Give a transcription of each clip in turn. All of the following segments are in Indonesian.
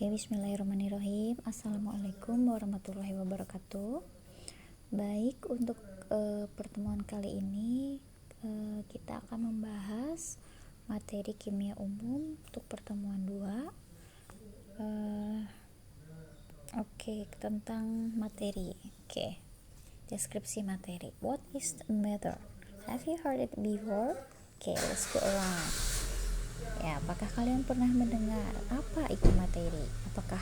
Oke, bismillahirrahmanirrahim. Assalamualaikum warahmatullahi wabarakatuh. Baik, untuk pertemuan kali ini kita akan membahas materi kimia umum untuk pertemuan 2. Oke, tentang materi. Oke, deskripsi materi. What is the matter? Have you heard it before? Oke, let's go around. Ya, apakah kalian pernah mendengar apa itu materi? Apakah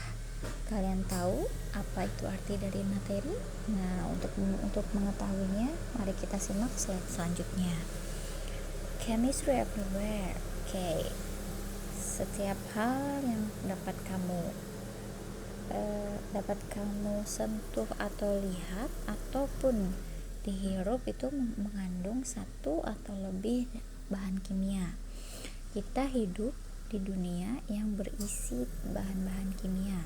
kalian tahu apa itu arti dari materi? Nah, untuk mengetahuinya, mari kita simak slide selanjutnya. Chemistry everywhere. Oke. Setiap hal yang dapat kamu sentuh atau lihat ataupun dihirup itu mengandung satu atau lebih bahan kimia. Kita hidup di dunia yang berisi bahan-bahan kimia.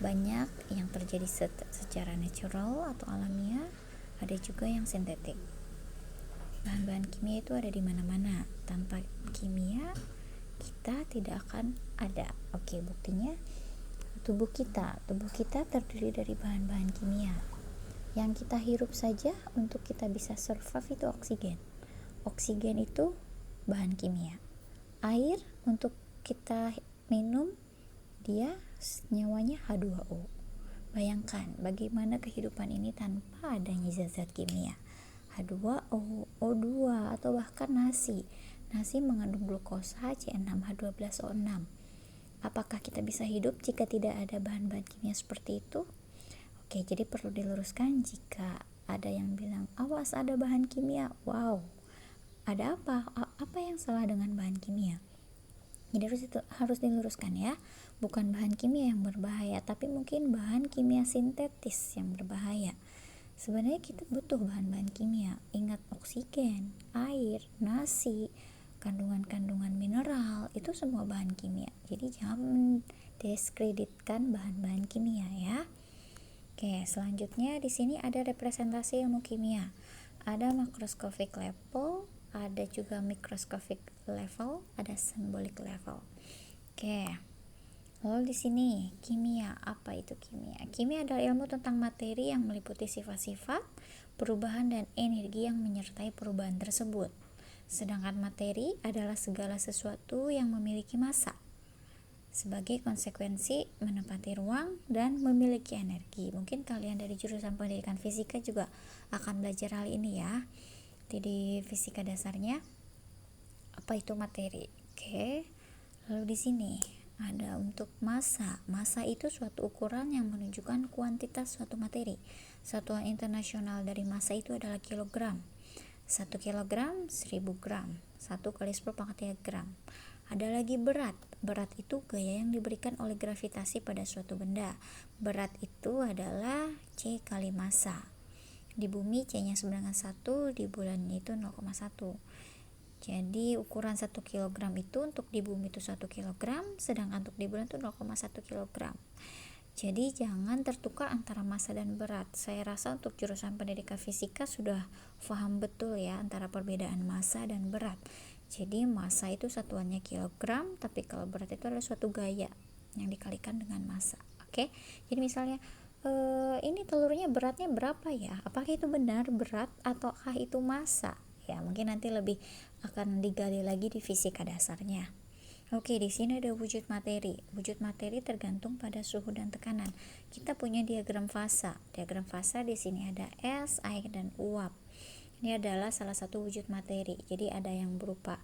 Banyak yang terjadi secara natural atau alamiah, ada juga yang sintetik. Bahan-bahan kimia itu ada di mana-mana. Tanpa kimia, kita tidak akan ada. Oke, buktinya tubuh kita terdiri dari bahan-bahan kimia. Yang kita hirup saja untuk kita bisa survive itu oksigen. Oksigen itu bahan kimia. Air untuk kita minum, dia nyawanya H2O. Bayangkan bagaimana kehidupan ini tanpa adanya zat-zat kimia. H2O, O2, atau bahkan nasi mengandung glukosa C6H12O6. Apakah kita bisa hidup jika tidak ada bahan-bahan kimia seperti itu? Oke, jadi perlu diluruskan jika ada yang bilang awas ada bahan kimia. Wow, ada apa yang salah dengan bahan kimia? Jadi harus diluruskan ya, bukan bahan kimia yang berbahaya, tapi mungkin bahan kimia sintetis yang berbahaya. Sebenarnya kita butuh bahan-bahan kimia. Ingat, oksigen, air, nasi, kandungan-kandungan mineral, itu semua bahan kimia. Jadi jangan mendiskreditkan bahan-bahan kimia ya. Oke, selanjutnya di sini ada representasi ilmu kimia. Ada macroscopic level, ada juga microscopic level, ada symbolic level. Oke. Lalu di sini kimia, apa itu kimia? Kimia adalah ilmu tentang materi yang meliputi sifat-sifat, perubahan dan energi yang menyertai perubahan tersebut. Sedangkan materi adalah segala sesuatu yang memiliki massa. Sebagai konsekuensi menempati ruang dan memiliki energi. Mungkin kalian dari jurusan pendidikan fisika juga akan belajar hal ini ya. Di fisika dasarnya apa itu materi. Oke. Lalu di sini ada untuk massa. Massa itu suatu ukuran yang menunjukkan kuantitas suatu materi. Satuan internasional dari massa itu adalah kilogram. 1 kilogram 1000 gram. 1 kali 10 pangkat 3 gram. Ada lagi berat. Berat itu gaya yang diberikan oleh gravitasi pada suatu benda. Berat itu adalah C kali massa. Di bumi C-nya sama dengan 1, di bulan itu 0,1. Jadi ukuran 1 kg itu untuk di bumi itu 1 kg, sedangkan untuk di bulan itu 0,1 kg. Jadi jangan tertukar antara massa dan berat. Saya rasa untuk jurusan pendidikan fisika sudah paham betul ya antara perbedaan massa dan berat. Jadi massa itu satuannya kilogram, tapi kalau berat itu adalah suatu gaya yang dikalikan dengan massa. Oke, jadi misalnya ini telurnya beratnya berapa ya? Apakah itu benar berat ataukah itu massa? Ya, mungkin nanti lebih akan digali lagi di fisika dasarnya. Oke, di sini ada wujud materi. Wujud materi tergantung pada suhu dan tekanan. Kita punya diagram fasa. Diagram fasa di sini ada es, air, dan uap. Ini adalah salah satu wujud materi. Jadi ada yang berupa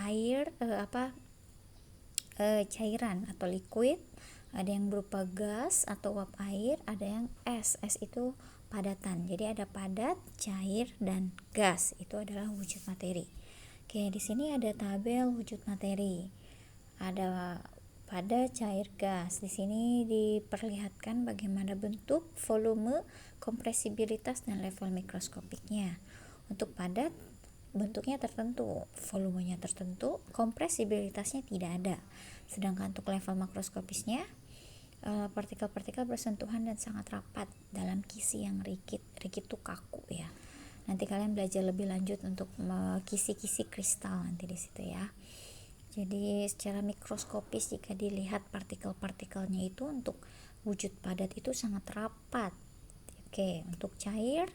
air, cairan atau liquid, ada yang berupa gas atau uap air, ada yang es. Es itu padatan. Jadi ada padat, cair, dan gas. Itu adalah wujud materi. Oke, di sini ada tabel wujud materi. Ada padat, cair, gas. Di sini diperlihatkan bagaimana bentuk, volume, kompresibilitas, dan level mikroskopiknya. Untuk padat, bentuknya tertentu, volumenya tertentu, kompresibilitasnya tidak ada. Sedangkan untuk level makroskopisnya, partikel-partikel bersentuhan dan sangat rapat dalam kisi yang rigid. Rigid itu kaku ya. Nanti kalian belajar lebih lanjut untuk kisi-kisi kristal nanti di situ ya. Jadi secara mikroskopis jika dilihat partikel-partikelnya itu untuk wujud padat itu sangat rapat. Oke, untuk cair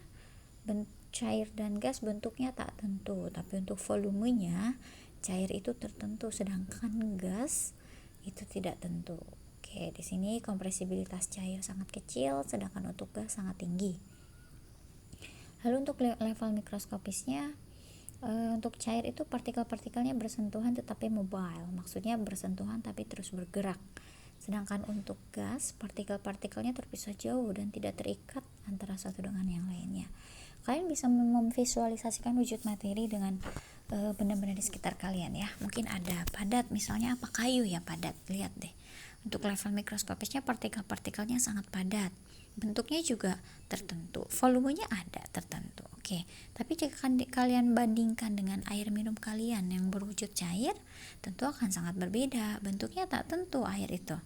dan gas bentuknya tak tentu, tapi untuk volumenya cair itu tertentu, sedangkan gas itu tidak tentu. Oke, di sini kompresibilitas cair sangat kecil, sedangkan untuk gas sangat tinggi. Lalu untuk level mikroskopisnya, untuk cair itu partikel-partikelnya bersentuhan tetapi mobile, maksudnya bersentuhan tapi terus bergerak. Sedangkan untuk gas, partikel-partikelnya terpisah jauh dan tidak terikat antara satu dengan yang lainnya. Kalian bisa memvisualisasikan wujud materi dengan benda-benda di sekitar kalian ya. Mungkin ada padat, misalnya apa, kayu ya padat. Lihat deh. Untuk level mikroskopisnya partikel-partikelnya sangat padat. Bentuknya juga tertentu, volumenya ada tertentu. Oke, tapi jika kalian bandingkan dengan air minum kalian yang berwujud cair, tentu akan sangat berbeda. Bentuknya tak tentu air itu,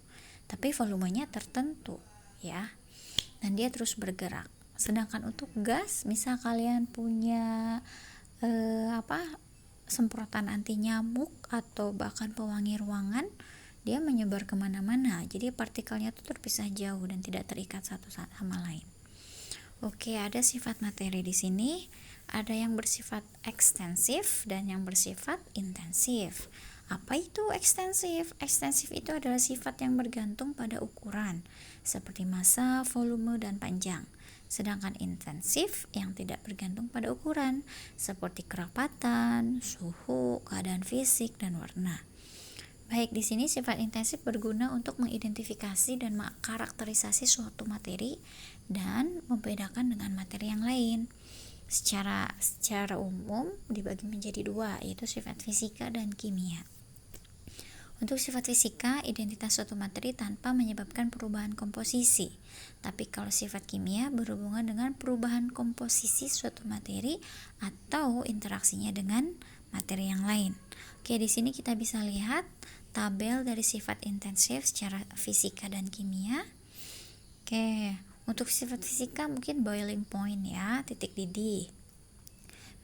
tapi volumenya tertentu ya, dan dia terus bergerak. Sedangkan untuk gas, misal kalian punya semprotan anti nyamuk atau bahkan pewangi ruangan, dia menyebar kemana-mana, jadi partikelnya itu terpisah jauh dan tidak terikat satu sama lain. Oke, ada sifat materi di sini, ada yang bersifat ekstensif dan yang bersifat intensif. Apa itu ekstensif? Ekstensif itu adalah sifat yang bergantung pada ukuran, seperti massa, volume, dan panjang. Sedangkan intensif yang tidak bergantung pada ukuran, seperti kerapatan, suhu, keadaan fisik, dan warna. Baik, di sini sifat intensif berguna untuk mengidentifikasi dan mengkarakterisasi suatu materi dan membedakan dengan materi yang lain. Secara umum dibagi menjadi dua, yaitu sifat fisika dan kimia. Untuk sifat fisika, identitas suatu materi tanpa menyebabkan perubahan komposisi. Tapi kalau sifat kimia berhubungan dengan perubahan komposisi suatu materi atau interaksinya dengan materi yang lain. Oke, di sini kita bisa lihat tabel dari sifat intensif secara fisika dan kimia. Oke, untuk sifat fisika mungkin boiling point ya, titik didih.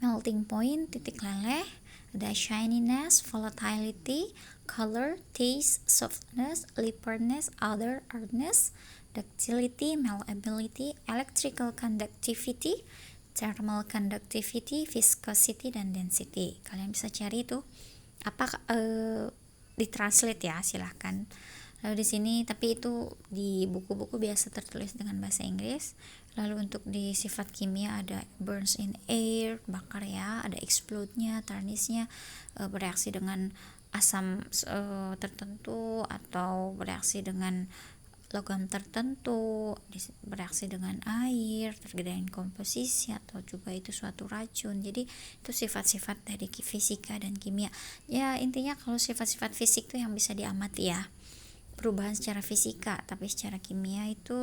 Melting point, titik leleh. Ada shininess, volatility, color, taste, softness, lipperness, odor, hardness, ductility, malleability, electrical conductivity, thermal conductivity, viscosity, dan density. Kalian bisa cari itu apa ditranslate ya, silahkan. Lalu di sini, tapi itu di buku-buku biasa tertulis dengan bahasa Inggris. Lalu untuk di sifat kimia ada burns in air, bakar ya, ada explode-nya, tarnish-nya, bereaksi dengan asam tertentu atau bereaksi dengan logam tertentu, bereaksi dengan air, terjadi komposisi atau juga itu suatu racun. Jadi itu sifat-sifat dari fisika dan kimia. Ya intinya kalau sifat-sifat fisik itu yang bisa diamati ya, perubahan secara fisika, tapi secara kimia itu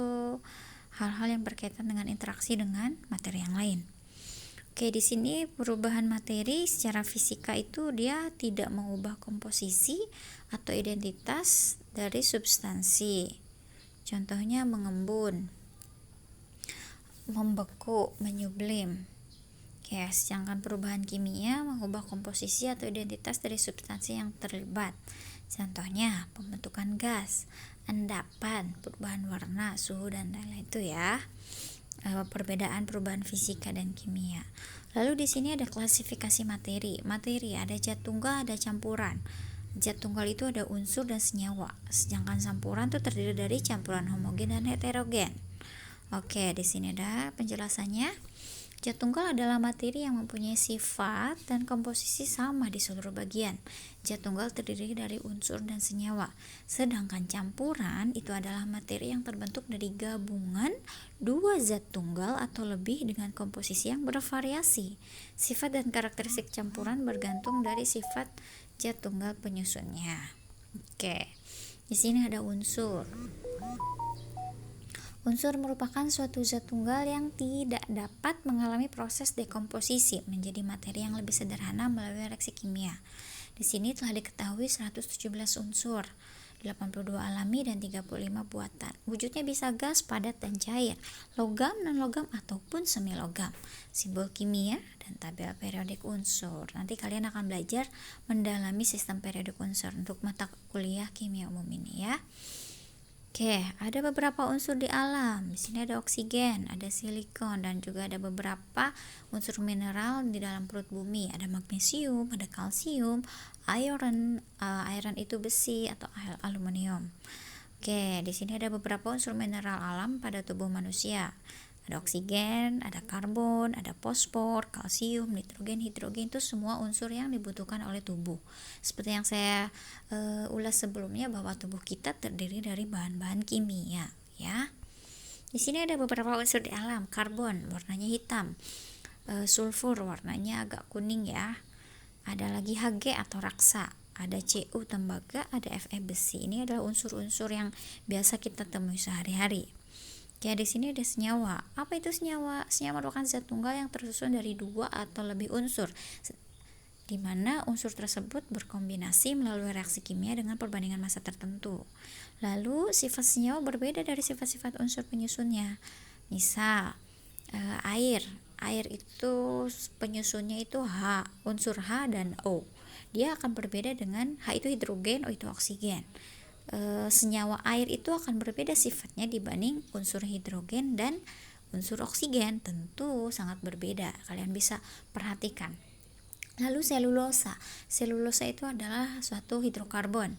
hal-hal yang berkaitan dengan interaksi dengan materi yang lain. Oke, di sini perubahan materi secara fisika itu dia tidak mengubah komposisi atau identitas dari substansi. Contohnya mengembun, membeku, menyublim. Oke, sedangkan perubahan kimia mengubah komposisi atau identitas dari substansi yang terlibat. Contohnya pembentukan gas, endapan, perubahan warna, suhu, dan lain-lain itu ya. Perubahan fisika dan kimia. Lalu di sini ada klasifikasi materi. Materi ada zat tunggal, ada campuran. Zat tunggal itu ada unsur dan senyawa. Sedangkan campuran itu terdiri dari campuran homogen dan heterogen. Oke, di sini ada penjelasannya. Zat tunggal adalah materi yang mempunyai sifat dan komposisi sama di seluruh bagian. Zat tunggal terdiri dari unsur dan senyawa. Sedangkan campuran itu adalah materi yang terbentuk dari gabungan dua zat tunggal atau lebih dengan komposisi yang bervariasi. Sifat dan karakteristik campuran bergantung dari sifat zat tunggal penyusunnya. Oke. Di sini ada unsur. Unsur merupakan suatu zat tunggal yang tidak dapat mengalami proses dekomposisi menjadi materi yang lebih sederhana melalui reaksi kimia. Di sini telah diketahui 117 unsur 82 alami, dan 35 buatan. Wujudnya bisa gas, padat, dan cair, logam, non-logam, ataupun semi-logam. Simbol kimia dan tabel periodik unsur. Nanti kalian akan belajar mendalami sistem periodik unsur untuk mata kuliah kimia umum ini ya. Oke, ada beberapa unsur di alam. Di sini ada oksigen, ada silikon, dan juga ada beberapa unsur mineral di dalam perut bumi. Ada magnesium, ada kalsium, iron, iron itu besi atau aluminium. Oke, di sini ada beberapa unsur mineral alam pada tubuh manusia. Ada oksigen, ada karbon, ada fosfor, kalsium, nitrogen, hidrogen, itu semua unsur yang dibutuhkan oleh tubuh. Seperti yang saya ulas sebelumnya bahwa tubuh kita terdiri dari bahan-bahan kimia, ya. Di sini ada beberapa unsur di alam. Karbon warnanya hitam, sulfur warnanya agak kuning ya. Ada lagi Hg atau raksa, ada Cu tembaga, ada Fe besi. Ini adalah unsur-unsur yang biasa kita temui sehari-hari. Ya, di sini ada senyawa. Apa itu senyawa? Senyawa merupakan zat tunggal yang tersusun dari 2 atau lebih unsur, di mana unsur tersebut berkombinasi melalui reaksi kimia dengan perbandingan massa tertentu. Lalu sifat senyawa berbeda dari sifat-sifat unsur penyusunnya. Misal air itu penyusunnya itu H, unsur H dan O. Dia akan berbeda dengan H itu hidrogen, O itu oksigen. Senyawa air itu akan berbeda sifatnya dibanding unsur hidrogen dan unsur oksigen, tentu sangat berbeda. Kalian bisa perhatikan. Lalu selulosa itu adalah suatu hidrokarbon.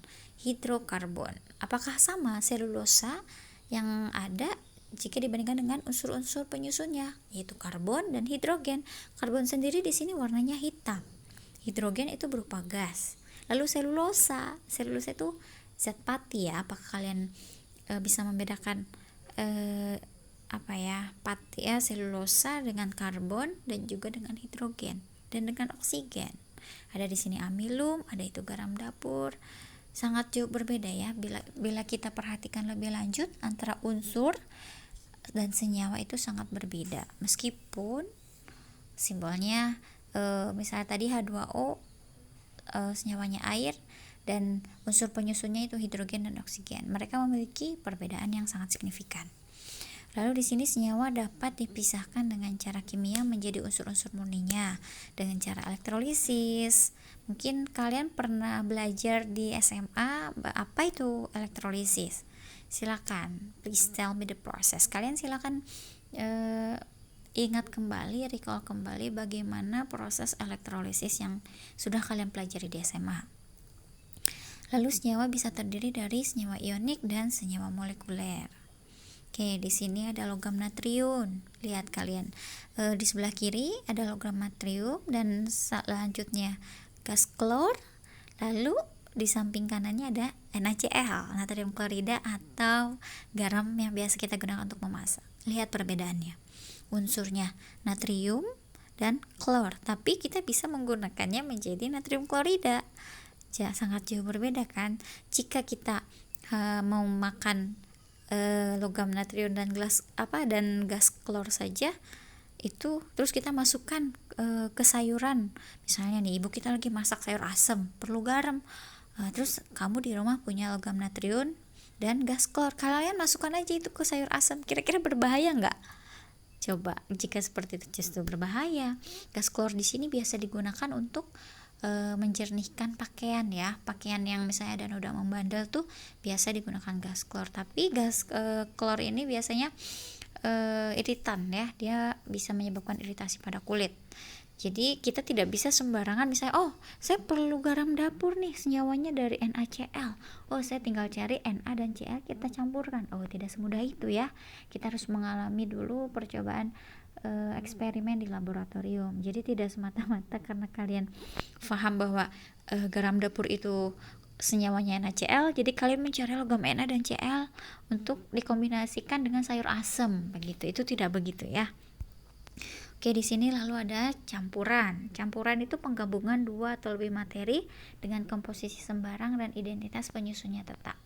Apakah sama selulosa yang ada jika dibandingkan dengan unsur-unsur penyusunnya, yaitu karbon dan hidrogen? Karbon sendiri di sini warnanya hitam, hidrogen itu berupa gas. Lalu selulosa itu zat pati ya. Apakah kalian bisa membedakan pati ya, selulosa dengan karbon dan juga dengan hidrogen dan dengan oksigen? Ada di sini amilum, ada itu garam dapur. Sangat jauh berbeda ya. Bila kita perhatikan lebih lanjut, antara unsur dan senyawa itu sangat berbeda. Meskipun simbolnya misalnya tadi H2O senyawanya air, dan unsur penyusunnya itu hidrogen dan oksigen. Mereka memiliki perbedaan yang sangat signifikan. Lalu di sini senyawa dapat dipisahkan dengan cara kimia menjadi unsur-unsur murninya dengan cara elektrolisis. Mungkin kalian pernah belajar di SMA apa itu elektrolisis. Silakan, please tell me the process. Kalian silakan recall kembali bagaimana proses elektrolisis yang sudah kalian pelajari di SMA. Lalu senyawa bisa terdiri dari senyawa ionik dan senyawa molekuler. Oke, di sini ada logam natrium. Lihat kalian, di sebelah kiri ada logam natrium dan selanjutnya gas klor. Lalu di samping kanannya ada NaCl, natrium klorida atau garam yang biasa kita gunakan untuk memasak. Lihat perbedaannya. Unsurnya natrium dan klor, tapi kita bisa menggunakannya menjadi natrium klorida. Sangat jauh berbeda kan. Jika kita mau makan logam natrium dan gas klor saja, itu terus kita masukkan ke sayuran. Misalnya nih, ibu kita lagi masak sayur asem, perlu garam. Terus kamu di rumah punya logam natrium dan gas klor, kalian masukkan aja itu ke sayur asem. Kira-kira berbahaya nggak? Coba, jika seperti itu justru berbahaya. Gas klor di sini biasa digunakan untuk menjernihkan pakaian ya. Pakaian yang misalnya ada noda membandel tuh biasa digunakan gas klor. Tapi gas klor ini biasanya iritan ya. Dia bisa menyebabkan iritasi pada kulit. Jadi kita tidak bisa sembarangan misalnya, oh saya perlu garam dapur nih, senyawanya dari NaCl, oh saya tinggal cari Na dan Cl kita campurkan. Oh tidak semudah itu ya. Kita harus mengalami dulu percobaan eksperimen di laboratorium. Jadi tidak semata-mata karena kalian paham bahwa garam dapur itu senyawanya NaCl, jadi kalian mencari logam Na dan Cl untuk dikombinasikan dengan sayur asem begitu. Itu tidak begitu ya. Oke, di sini lalu ada campuran. Campuran itu penggabungan 2 atau lebih materi dengan komposisi sembarang dan identitas penyusunnya tetap.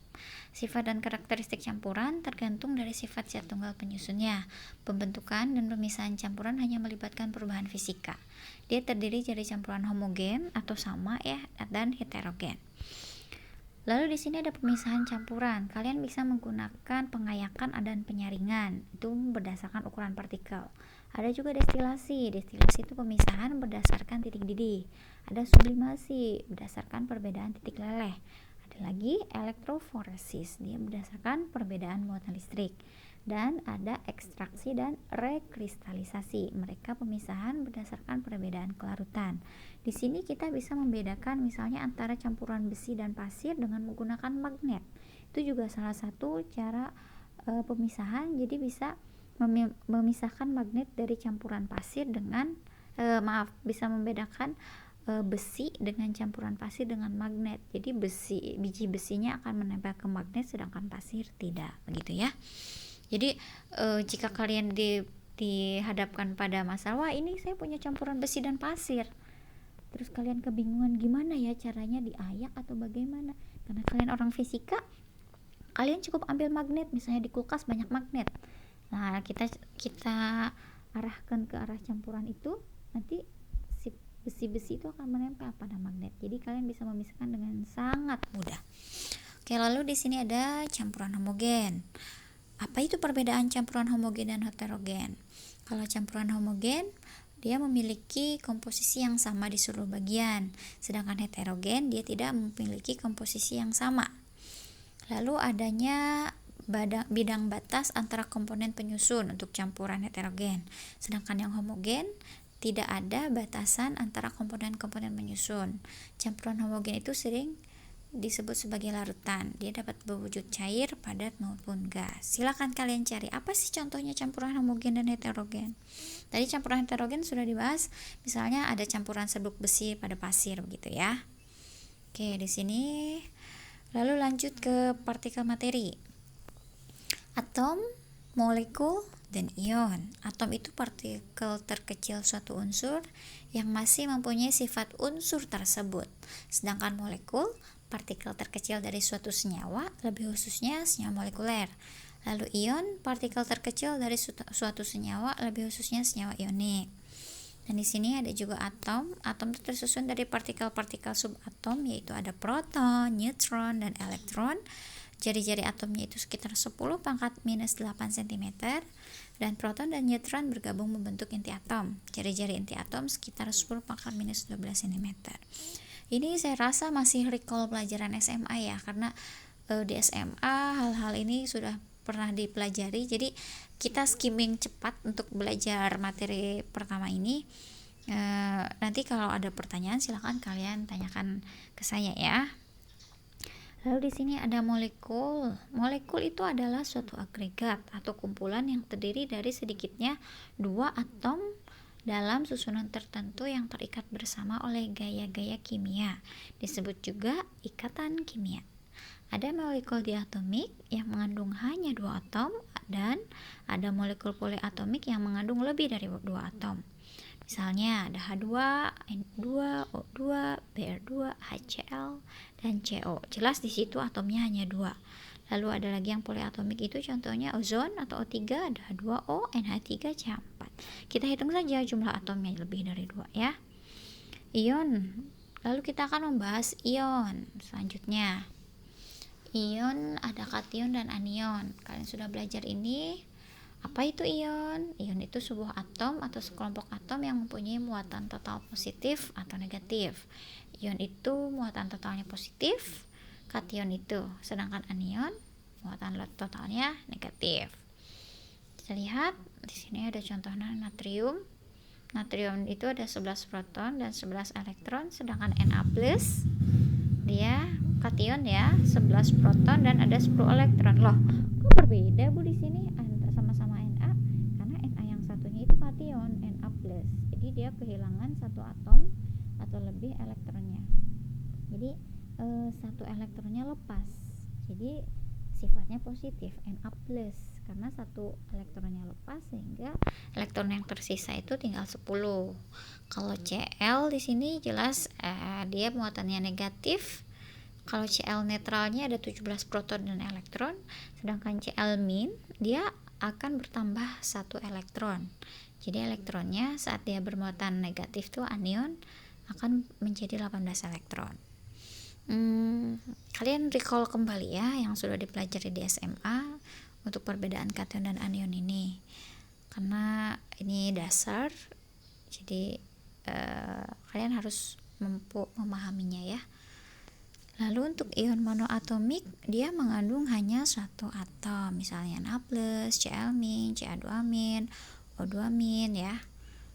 Sifat dan karakteristik campuran tergantung dari sifat zat tunggal penyusunnya. Pembentukan dan pemisahan campuran hanya melibatkan perubahan fisika. Dia terdiri dari campuran homogen atau sama ya, dan heterogen. Lalu di sini ada pemisahan campuran. Kalian bisa menggunakan pengayakan dan penyaringan. Itu berdasarkan ukuran partikel. Ada juga destilasi. Destilasi itu pemisahan berdasarkan titik didih. Ada sublimasi berdasarkan perbedaan titik leleh. Ada lagi elektroforesis. Dia berdasarkan perbedaan muatan listrik. Dan ada ekstraksi dan rekristalisasi. Mereka pemisahan berdasarkan perbedaan kelarutan. Di sini kita bisa membedakan misalnya antara campuran besi dan pasir dengan menggunakan magnet. Itu juga salah satu cara pemisahan. Jadi bisa memisahkan magnet dari campuran pasir dengan bisa membedakan besi dengan campuran pasir dengan magnet. Jadi biji besinya akan menempel ke magnet sedangkan pasir tidak, begitu ya. Jadi jika kalian dihadapkan pada masalah, wah ini saya punya campuran besi dan pasir, terus kalian kebingungan gimana ya caranya diayak atau bagaimana, karena kalian orang fisika, kalian cukup ambil magnet, misalnya di kulkas banyak magnet. Nah, kita arahkan ke arah campuran itu, nanti si besi-besi itu akan menempel pada magnet. Jadi kalian bisa memisahkan dengan sangat mudah. Oke, lalu di sini ada campuran homogen. Apa itu perbedaan campuran homogen dan heterogen? Kalau campuran homogen, dia memiliki komposisi yang sama di seluruh bagian, sedangkan heterogen dia tidak memiliki komposisi yang sama. Lalu adanya bidang batas antara komponen penyusun untuk campuran heterogen, sedangkan yang homogen tidak ada batasan antara komponen-komponen penyusun. Campuran homogen itu sering disebut sebagai larutan. Dia dapat berwujud cair, padat maupun gas. Silakan kalian cari apa sih contohnya campuran homogen dan heterogen. Tadi campuran heterogen sudah dibahas, misalnya ada campuran serbuk besi pada pasir begitu ya. Oke, di sini lalu lanjut ke partikel materi. Atom, molekul, dan ion. Atom itu partikel terkecil suatu unsur yang masih mempunyai sifat unsur tersebut. Sedangkan molekul partikel terkecil dari suatu senyawa, lebih khususnya senyawa molekuler. Lalu ion, partikel terkecil dari suatu senyawa, lebih khususnya senyawa ionik. Dan di sini ada juga atom. Atom itu tersusun dari partikel-partikel subatom, yaitu ada proton, neutron, dan elektron. Jari-jari atomnya itu sekitar 10 pangkat minus 8 cm, dan proton dan neutron bergabung membentuk inti atom. Jari-jari inti atom sekitar 10 pangkat minus 12 cm. Ini saya rasa masih recall pelajaran SMA ya, karena di SMA hal-hal ini sudah pernah dipelajari. Jadi kita skimming cepat untuk belajar materi pertama ini. Nanti kalau ada pertanyaan silakan kalian tanyakan ke saya ya. Lalu di sini ada molekul. Molekul itu adalah suatu agregat atau kumpulan yang terdiri dari sedikitnya 2 atom dalam susunan tertentu yang terikat bersama oleh gaya-gaya kimia. Disebut juga ikatan kimia. Ada molekul diatomik yang mengandung hanya 2 atom, dan ada molekul poliatomik yang mengandung lebih dari 2 atom. Misalnya ada H2, N2, O2, Br2, HCl, dan CO. Jelas di situ atomnya hanya 2. Lalu ada lagi yang poliatomik itu contohnya ozon atau O3, ada H2O, NH3, CH4. Kita hitung saja jumlah atomnya lebih dari 2 ya. Ion. Lalu kita akan membahas ion. Selanjutnya, ion ada kation dan anion. Kalian sudah belajar ini. Apa itu ion? Ion itu sebuah atom atau sekelompok atom yang mempunyai muatan total positif atau negatif. Ion itu muatan totalnya positif, kation itu, sedangkan anion muatan totalnya negatif. Kita lihat di sini ada contohnya natrium. Natrium itu ada 11 proton dan 11 elektron, sedangkan Na+ dia kation ya, 11 proton dan ada 10 elektron. Loh, kok berbeda Bu di sini? Sama-sama Na, karena Na yang satunya itu kation, Na+. Jadi dia kehilangan satu atom atau lebih elektronnya. Jadi satu elektronnya lepas. Jadi sifatnya positif, Na+, karena satu elektronnya lepas sehingga elektron yang tersisa itu tinggal 10. Kalau Cl di sini jelas dia muatannya negatif. Kalau Cl netralnya ada 17 proton dan elektron, sedangkan Cl- dia akan bertambah 1 elektron. Jadi elektronnya saat dia bermuatan negatif tuh anion akan menjadi 18 elektron. Kalian recall kembali ya yang sudah dipelajari di SMA untuk perbedaan kation dan anion ini, karena ini dasar, jadi kalian harus mampu memahaminya ya. Lalu untuk ion monoatomik, dia mengandung hanya satu atom, misalnya Na+, Cl-, Ca2-, O2- ya.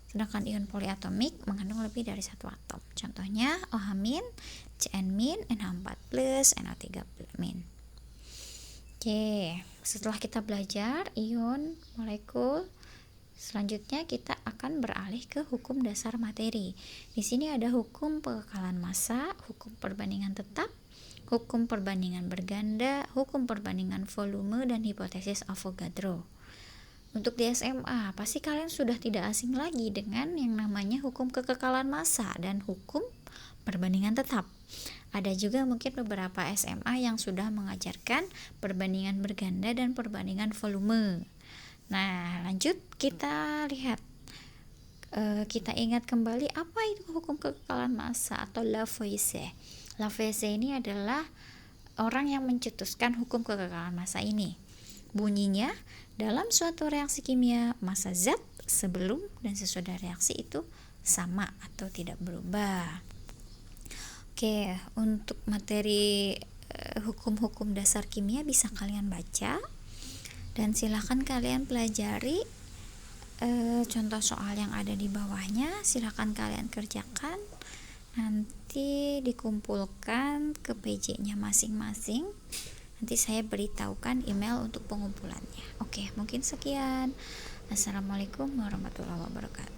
Sedangkan ion poliatomik mengandung lebih dari satu atom. Contohnya OH-, Cn-, NH4+, NO3-. Oke, setelah kita belajar ion molekul, selanjutnya kita akan beralih ke hukum dasar materi. Di sini ada hukum pengekalan massa, hukum perbandingan tetap, hukum perbandingan berganda, hukum perbandingan volume, dan hipotesis Avogadro. Untuk di SMA, pasti kalian sudah tidak asing lagi dengan yang namanya hukum kekekalan massa dan hukum perbandingan tetap. Ada juga mungkin beberapa SMA yang sudah mengajarkan perbandingan berganda dan perbandingan volume. Nah, lanjut kita lihat, kita ingat kembali apa itu hukum kekekalan massa atau Lavoisier. Lavoisier ini adalah orang yang mencetuskan hukum kekekalan massa ini. Bunyinya, dalam suatu reaksi kimia, massa zat sebelum dan sesudah reaksi itu sama atau tidak berubah. Oke, untuk materi hukum-hukum dasar kimia bisa kalian baca. Dan silahkan kalian pelajari contoh soal yang ada di bawahnya, silahkan kalian kerjakan, nanti dikumpulkan ke PJ-nya masing-masing, nanti saya beritahukan email untuk pengumpulannya. Oke, mungkin sekian. Assalamualaikum warahmatullahi wabarakatuh.